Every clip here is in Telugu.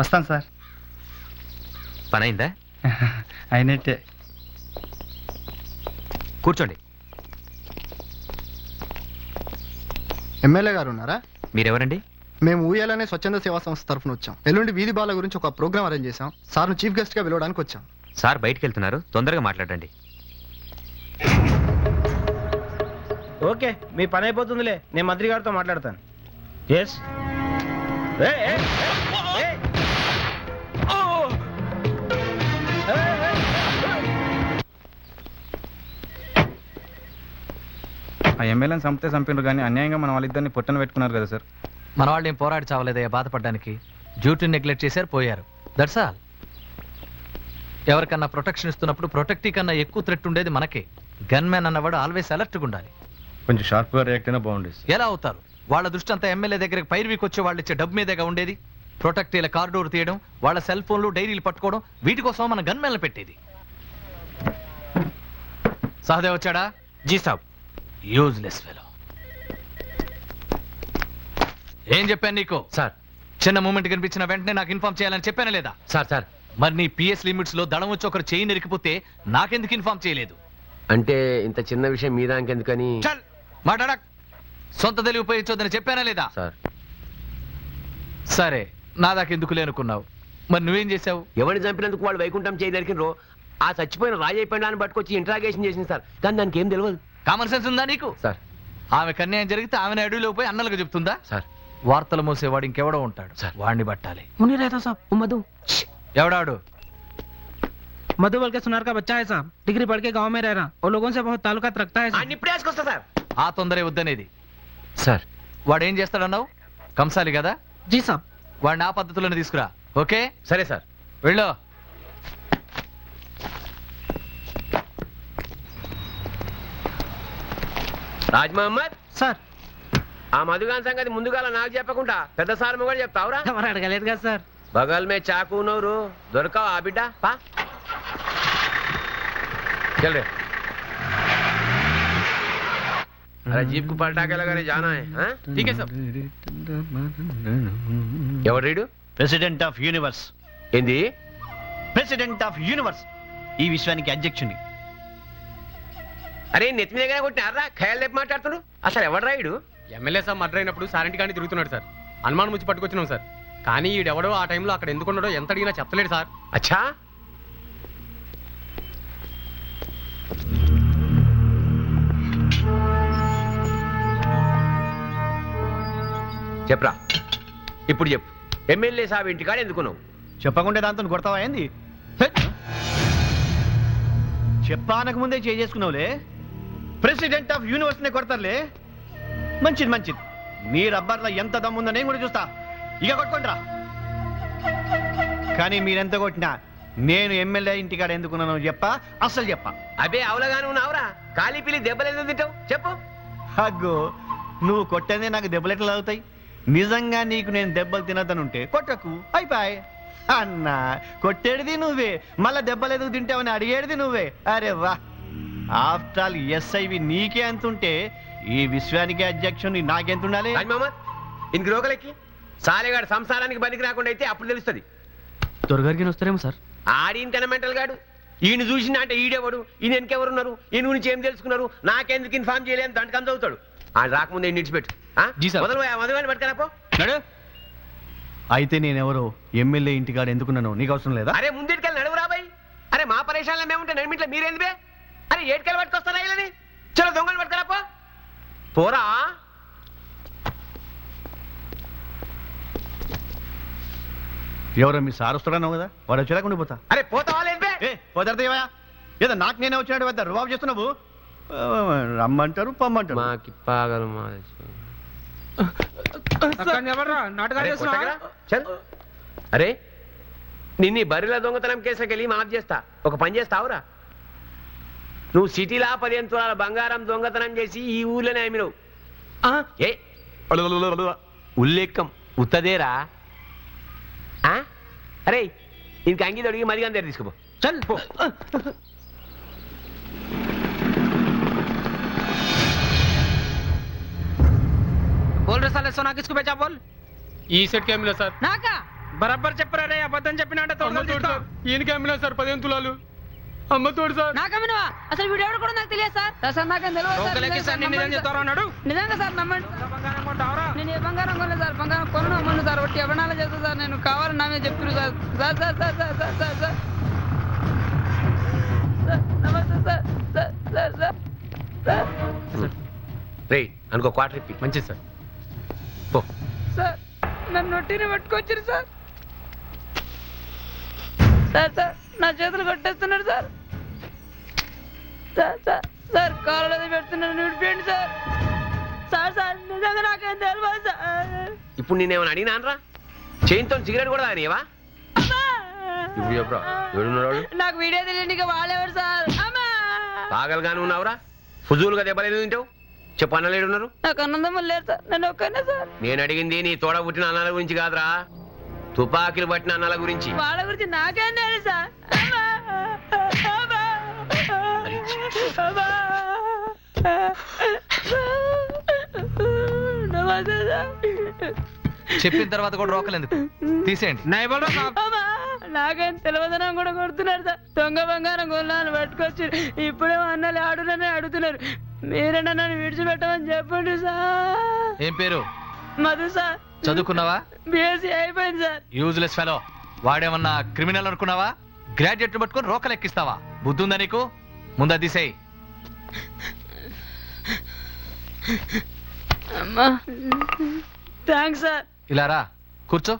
వస్తాను సార్. పని అయిందా? అయినట్టే. కూర్చోండి. ఎమ్మెల్యే గారు ఉన్నారా? మీరెవరండి? మేము ఊయాలనే స్వచ్ఛంద సేవా సంస్థ తరఫున వచ్చాం. ఎల్లుండి వీధి బాల గురించి ఒక ప్రోగ్రామ్ అరేంజ్ చేశాం. సార్ను చీఫ్ గెస్ట్ గా పిలవడానికి వచ్చాం. సార్ బయటికి వెళ్తున్నారు, తొందరగా మాట్లాడండి. ఓకే, మీ పని అయిపోతుందిలే, నేను మంత్రి గారితో మాట్లాడతాను. ఎస్. ఆ ఎమ్మెల్యేని చంపితే చంపినారు కానీ అన్యాయంగా మన వాళ్ళిద్దరిని పొట్టన పెట్టుకున్నారు కదా సార్. మన వాళ్ళు ఏం పోరాడి చావలేదయ్యా బాధపడడానికి. డ్యూటీని నెగ్లెక్ట్ చేశారు, పోయారు. That's all. ఎవరికన్నా ప్రొటెక్షన్ ఇస్తున్నప్పుడు ప్రొటెక్టీ కన్నా ఎక్కువ థ్రెట్ ఉండేది మనకే. గన్ మ్యాన్ అన్నవాడు ఆల్వేస్ అలర్ట్గా ఉండాలి. కొంచెం షార్ప్గా రియాక్ట్ అయినా బాగుండేది. ఎలా అవుతారు? వాళ్ళ దృష్టి అంతా ఎమ్మెల్యే దగ్గరికి పైరువీకి వచ్చే వాళ్ళు ఇచ్చే డబ్బు మీదేగా ఉండేది. ప్రొటెక్టీల కారిడోర్ తీయడం, వాళ్ళ సెల్ ఫోన్లు డైరీలు పట్టుకోవడం, వీటి కోసం మన గన్ మ్యాన్లు పెట్టేది. సహదేవ్ వచ్చాడా? జీ సాబ్. Useless fellow. ఏం చెప్పాను నీకు? సార్. చిన్న మూమెంట్ కనిపించిన వెంటనే నాకు ఇన్ఫార్మ్ చేయాలని చెప్పానా లేదా? సార్ మరి నీ పిఎస్ లిమిట్స్ లో దళం వచ్చి ఒకరు చేయి నరికిపోతే నాకెందుకు ఇన్ఫార్మ్ చేయలేదు? అంటే ఇంత చిన్న విషయం మీ దానికెందుకని? చల్ మాట్లాడక్. సొంత తెలివి ఉపయోగించొద్దని చెప్పానా లేదా? సార్. సరే, నా దాకెందుకు లేనుకున్నావు? మరి నువ్వేం చేసావు? ఎవరిని చంపినందుకు వాళ్ళు వైకుంఠం చేయి నరికినరో ఆ చచ్చిపోయిన రాజయ్య పండాన్ని పట్టుకొచ్చి ఇంట్రాగేషన్ చేసింది సార్. కానీ దానికి ఏం తెలియదు. కామన్ సెన్స్ ఉందా నీకు? సార్. ఆమెకు అన్యాయం జరిగితే ఆమెను అడవిలో పోయి అన్నలకు చెప్తుందా? సార్. వార్తలు మోసేవాడు ఇంకెవడో ఉంటాడు, వాడిని పట్టాలి. మధు. ఎవడాడు? मधु बल के सुनार का बच्चा है साहब. डिग्री पढ़ के गांव में रह रहा और लोगों से बहुत ताल्लुकात रखता है साहब. ఇప్పుడే వేసుకొస్తా సార్. ఆ తొందరే వద్దనేది. సార్. వాడు ఏం చేస్తాడన్నావు? కంసాలి కదా? जी साहब. వాడిని ఆ పద్ధతిలోనే తీసుకురా. ఓకే? సరే సార్. వెళ్ళు. రాజ్ మహమ్మద్ సార్. ఆ మధుగాన్ సంగతి ముందుగా నాకు చెప్పకుండా పెద్ద సార్ కూడా చెప్తావురా? మరి అడగలేదు కదా సార్. బగల్ మే చాకు నోరు దొరకావు ఆ బిడ్డ పా. చల్ రే. అరే జీప్ కు పల్టా के लगाने जाना है. हां ठीक है सब. ఎవరు రీడు? President of universe. ఏంది? ప్రెసిడెంట్ ఆఫ్ యూనివర్స్, ఈ విశ్వానికి అధ్యక్షుని. అరే నెత్తి మీద కొట్టినారా? ఖయాల్ లేపి మాట్లాడుతున్నాడు. అసలు ఎవడు రాయుడు? ఎమ్మెల్యే సార్ మర్డర్ అయినప్పుడు సారింటి కానీ తిరుగుతున్నాడు సార్. అనుమానం ముచ్చి పట్టుకొచ్చినాం సార్. కానీ ఈడెవడో ఆ టైంలో అక్కడ ఎందుకున్నాడో ఎంత అడిగినా చెప్పలేడు సార్. అచ్చా. చెప్పరా, ఇప్పుడు చెప్పు. ఎమ్మెల్యే సాబ్ ఇంటికాడ ఎందుకున్నావు? చెప్పకుండా దాంతో కొడతావా ఏంది? చెప్పానక ముందే చేసుకున్నావులే. ప్రెసిడెంట్ ఆఫ్ యూనివర్స్ నే కొడతారులే. మంచిది మంచిది. నీ రబ్బర్లో ఎంత దమ్ముందో నేను కూడా చూస్తా. ఇక కొట్టుకుంటారా. కానీ మీరెంత కొట్టినా నేను ఎమ్మెల్యే ఇంటికాడ ఎందుకున్నాను చెప్పా, అస్సలు చెప్పా. అబే అవలగాను ఉన్నావురా. ఖాళీ పిల్లి దెబ్బలు ఎందుకు తింటావు చెప్పు. అగ్గో, నువ్వు కొట్టేదే నాకు దెబ్బలు ఎట్లా అవుతాయి? నిజంగా నీకు నేను దెబ్బలు తినద్దనుంటే కొట్టకు, అయిపోయి. అన్నా కొట్టేది నువ్వే, మళ్ళా దెబ్బలు ఎందుకు తింటావని అడిగేది నువ్వే. అరే వా, ఆఫ్టర్ ఆల్ ఎస్ఐవి నీకే అంతుంటే ఈ విశ్వానికి అధ్యక్షుని నాకెంతుండాలి? ఇంక రోగలెక్కి సాలేగాడు సంసారానికి పనికి రాకుండా అయితే అప్పుడు తెలుస్తుంది. త్వరగారికి వస్తారేమో సార్. ఆడిన కన్నా మెంటల్ గాడు. ఈయన చూసినా అంటే ఈడేవాడు, ఈయన వెనకెవరున్నారు, ఈయన గురించి ఏం తెలుసుకున్నారు, నాకెందుకు ఇన్ఫార్మ్ చేయలేని దానికి అంత అవుతాడు. ఆయన రాకముందే నిడిచిపెట్టు. మొదలు పట్టుకరాపో. అయితే నేనెవరో ఎమ్మెల్యే ఇంటికాడ ఎందుకున్నాను నీకు అవసరం లేదా? అరే ముందుకెళ్ళి నడువు రాబాయ్. అరే మా పరేషాల్లో మేముంటే నడిమిట్లో మీరేందువే? అరే ఏటికెళ్ళి పట్టుకొస్తారా ఇళ్ళని? చలో దొంగలు పట్టుకరాపో. పోరా. ఎవరో మీ సార్ వస్తాడన్నావు కదా, వాడు వచ్చేలాకుండా పోతా. అరే పోతావా లేదే? పోతారుదేవా? ఏదో నాకు నేనే వచ్చినాడు వద్ద రుబాబు చేస్తున్నావు. రమ్మంటారు పొమ్మంటారు. మాకి పాగలు అరే నిన్ను బరిల దొంగతనం కేసుకెళ్ళి మాఫ్ చేస్తా. ఒక పని చేస్తావురా, నువ్వు సిటీలా 15 తులాల బంగారం దొంగతనం చేసి ఈ ఊర్లోనే అమ్మినవు. ఏ ఉల్లేఖం ఉత్తదేరా? అరే ఇంక అంగి దొడిగి మదిగా దగ్గర తీసుకుపో. చల్ పో. बोल रहे साले सोना किसको बेचा बोल. ఈ సెట్ కి అమ్మినా సార్. नाका बराबर చెప్పరా రే అబద్ధం చెప్పినాంటే అమ్మ తోడు సార్ ఈయనకి అమ్మినా సార్ 15 తులాలు అమ్మ తోడు సార్ నాకమ్మినవా అసలు వీడెవడు కూడా నాకు తెలియదు సార్ సార్ నాకేం తెలియదు సార్. రోకలకి సార్ నిన్ను నిజం చెప్తారా అన్నాడు నిజంగా సార్ నమ్మండి బంగారం కొంటావరా నేను ఏ బంగారం కొనలేదు సార్ బంగారం కొను అమ్మను సార్ ఒట్టి ఎవరినాల చేస్తా సార్ నేను కావాలని నా మీద చెప్తున్నాను sir sir sir sir sir sir sir sir నమస్తే sir sir sir sir sir రే అనుకో క్వార్టర్ ఇప్పి మంచిది సార్ పో సార్ నన్ను నొట్టిని పట్టుకొచ్చారు సార్ సార్ సార్ నా చేతులు కొట్టేస్తున్నాడు సార్ సార్ సార్ సార్ కాళ్ళది పెడుతున్నాడు విడిపోయండి సార్ సార్ సార్ నిజంగా నాకేం తెలియదు సార్ ఇప్పుడు నేనేమైనా అడిగినానరా చైన్తో సిగరెట్ కూడా తాగనివా ఇప్పుడు చెప్పురా ఎవడున్నాడు వాడు? నాకు వీడియో తెలియని వాళ్ళెవరు సార్ అమ్మా పాగలుగానే ఉన్నావురా ఫుజూలుగా దెబ్బలేదు తింటావు చెప్పు అన్నలు ఏడున్నారు నాకు అన్నందమ్మ లేరు సార్ నేను ఒక్కనే సార్ నేను అడిగింది నీ తోడ పుట్టిన అన్నాల గురించి కాదురా తుపాకీలు పట్టిన అన్నాల గురించి వాళ్ళ గురించి నాకేం తెలియదు సార్ అమ్మా అమ్మా అమ్మా నమస్తే సార్ చెప్పిన తర్వాత కూడా రోకలు ఎందుకు తీసేయండి नहीं बोल रहा साहब అమ్మా నాకేం తెలియదనం కూడా కొడుతున్నారు సార్ దొంగ బంగారం కొన్నాను పట్టుకొచ్చి ఇప్పుడే అన్నలు ఆడునని అడుగుతున్నారు మీరేనా నన్ను విడిచిపెట్టమని చెప్పండి సార్ ఏం పేరు మధు సార్ చదువుకున్నావా బీఎస్సీ అయిపోయింది సార్ యూజ్లెస్ ఫెలో వాడేమన్నా క్రిమినల్ అనుకున్నావా గ్రాడ్యుయేట్ పట్టుకొని రోకలు ఎక్కిస్తావా బుద్ధి ఉందా నీకు ముందా తీసేయి అమ్మా థ్యాంక్స్ సార్ ఇలా రా కూర్చో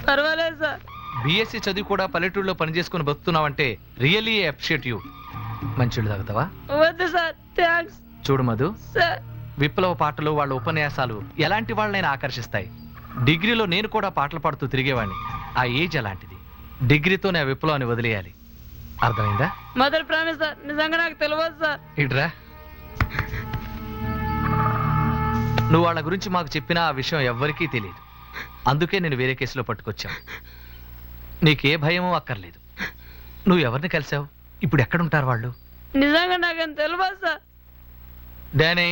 పర్వాలేదు సార్ బీఎస్సీ చదివి కూడా పల్లెటూరులో పని చేసుకుని బతుకుతున్నావంటే రియల్లీ అప్రిషియేట్ యూ మంచిళ్ళు తాగుతావా వద్దు సార్ థ్యాంక్స్ చూడు మధు సార్ విప్లవ పాటలు వాళ్ళ ఉపన్యాసాలు ఎలాంటి వాళ్ళనైనా ఆకర్షిస్తాయి డిగ్రీలో నేను కూడా పాటలు పాడుతూ తిరిగేవాడిని ఆ ఏజ్ అలాంటిది డిగ్రీతోనే ఆ విప్లవాన్ని వదిలేయాలి అర్థమైందా మదర్ ప్రామిస్ సార్ నిజంగా నాకు తెలియదు సార్ ఇట్రా నువ్వు వాళ్ళ గురించి మాకు చెప్పినా ఆ విషయం ఎవ్వరికీ తెలియదు అందుకే నేను వేరే కేసులో పట్టుకొచ్చాను నీకే భయమూ అక్కర్లేదు నువ్వు ఎవరిని కలిసావు ఇప్పుడు ఎక్కడుంటారు వాళ్ళు నిజంగా నాకేం తెలియదు sir Danny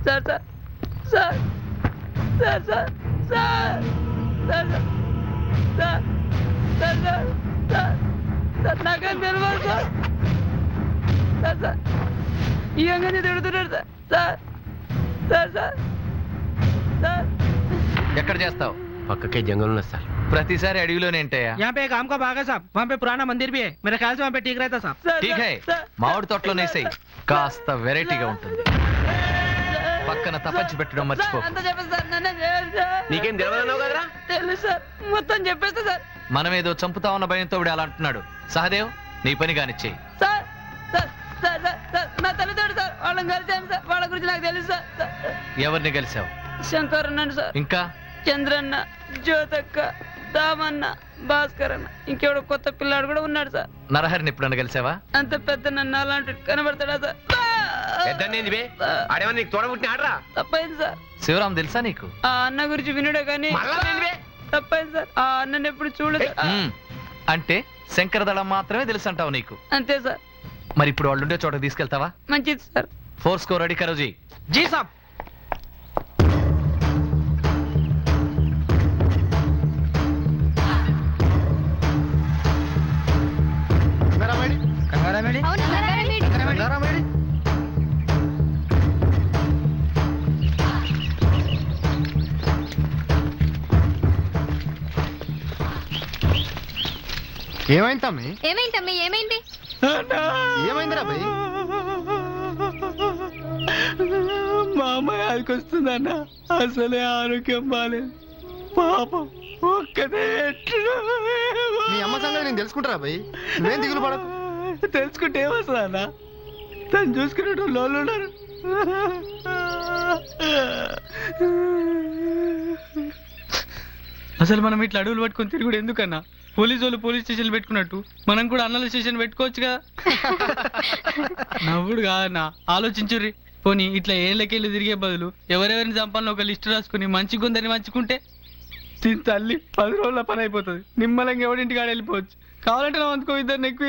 sir sir sir sir sir sir sir sir sir sir sir నాకేం తెలియదు సార్ సార్ సార్ ఈ అంగని తిడుతున్నాడు sir sir sir sir sir ఎక్కడ చేస్తావు పక్కకే జంగల్ ఉన్నది సార్ ప్రతిసారి అడవిలోనే ఏంటయ్యా यहाँ पे एक आम का बाग है साहब वहाँ पे पुराना मंदिर भी है मेरे ख्याल से वहाँ पे ठीक रहता साहब సార్ ఠీక్ హై మామిడి తోటలోనే వేసేయి కాస్త వెరైటీగా ఉంటుంది పక్కన తపంచి పెట్టడం మర్చిపో అంత చెప్పేసి సార్ నన్ను చేయాలి సార్ నీకేం తెలియదన్నావు కదరా తెలుసు సార్ మొత్తం చెప్పేస్తా సార్ మనమేదో చంపుతా ఉన్న భయంతో వీడు అలా అంటున్నాడు సహదేవ్ నీ పని కానిచ్చేయి sir sir sir sir sir నా తల్లిదండ్రులు సార్ వాళ్ళని కలిసాను సార్ వాళ్ళ గురించి నాకు తెలుసు సార్ సార్ ఎవరిని కలిసావు శంకర్ అన్నాడు సార్ ఇంకా చంద్రన్న జ్యోతక్క దామన్న భాస్కర్ అన్న ఇంకెవడో కొత్త పిల్లాడు కూడా ఉన్నాడు సార్ నరహరిని ఎప్పుడన్నా కలిసావా అంత పెద్ద నన్ను అలాంటి కనబడతాడా సార్ పెద్దనేది బే ఆడేమన్నా నీకు తోడ పుట్టిన ఆడరా తప్పైంది సార్ శివరాం తెలుసా నీకు ఆ అన్న గురించి వినడే కానీ మళ్ళా ఏంది బే తప్పైంది సార్ ఆ అన్నని ఎప్పుడు చూడలేదు అంటే శంకరదళం మాత్రమే తెలుసు అంటావు నీకు అంతే సార్ మరి ఇప్పుడు వాళ్ళు ఉండే చోట తీసుకెళ్తావా మంచిది సార్ 4 స్కోర్ రెడీ కరోజీ जी साहब ఏమైంది తమ్మి ఏమైంది తమ్మి ఏమైంది ఏమైందిరా భయ్ మా అమ్మాయి ఆదికొస్తుందన్న అసలే ఆరోగ్యం బాలేదు పాపం ఒక్కదే మీ అమ్మ సంగతి నేను తెలుసుకుంటారా భయ్ నువ్వేం దిగులు పడకు తెలుసుకుంటే ఏమొస్తుందన్న తను చూసుకునేటో లోళ్ళు ఉన్నారు అసలు మనం ఇట్లా అడవులు పట్టుకొని తిరుగుడు ఎందుకన్నా పోలీసు వాళ్ళు పోలీస్ స్టేషన్ పెట్టుకున్నట్టు మనం కూడా అన్నల స్టేషన్ పెట్టుకోవచ్చు కదా నవ్వుడు కాదన్నా ఆలోచించుర్రి పోనీ ఇట్లా ఏళ్ళకెళ్ళి తిరిగే బదులు ఎవరెవరిని చంపాలని ఒక లిస్టు రాసుకుని మంచిగుందని మంచుకుంటే దీని తల్లి 10 రోజుల పని అయిపోతుంది నిమ్మలంగా ఎవడింటికాడ వెళ్ళిపోవచ్చు కావాలంటే నా అందుకో ఇద్దరిని ఎక్కువ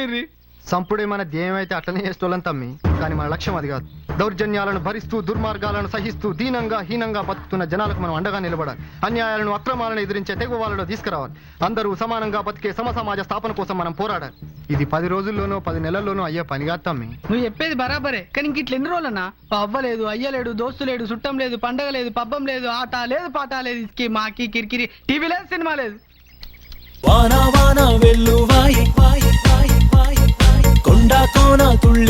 సంపుడే మన ధ్యేయం అయితే అట్లనే చేస్తోళ్ళం తమ్మి, కానీ మన లక్ష్యం అది కాదు. దౌర్జన్యాలను భరిస్తూ దుర్మార్గాలను సహిస్తూ దీనంగా హీనంగా బతుకుతున్న జనాలకు మనం అండగా నిలబడాలి. అన్యాయాలను అక్రమాలను ఎదిరించే తెగు వాళ్ళలో తీసుకురావాలి. అందరూ సమానంగా బతికే సమాజ స్థాపన కోసం మనం పోరాడాలి. ఇది 10 రోజుల్లోనో 10 నెలల్లోనో అయ్యే పని కాదు తమ్మి. నువ్వు చెప్పేది బరాబరే, కానీ ఇంక ఇట్లా ఎన్ని రోజులన్నా? అవ్వలేదు, అయ్యలేడు, దోస్తు లేడు, చుట్టం లేదు, పండగ లేదు, పబ్బం లేదు, ఆట లేదు, పాట లేదు, ఇసుకి మాకి కిరికిరి, టీవీ లేదు, సినిమా లేదు. వాన వాన వెల్లువాయి కొండ కోన తుళ్ళి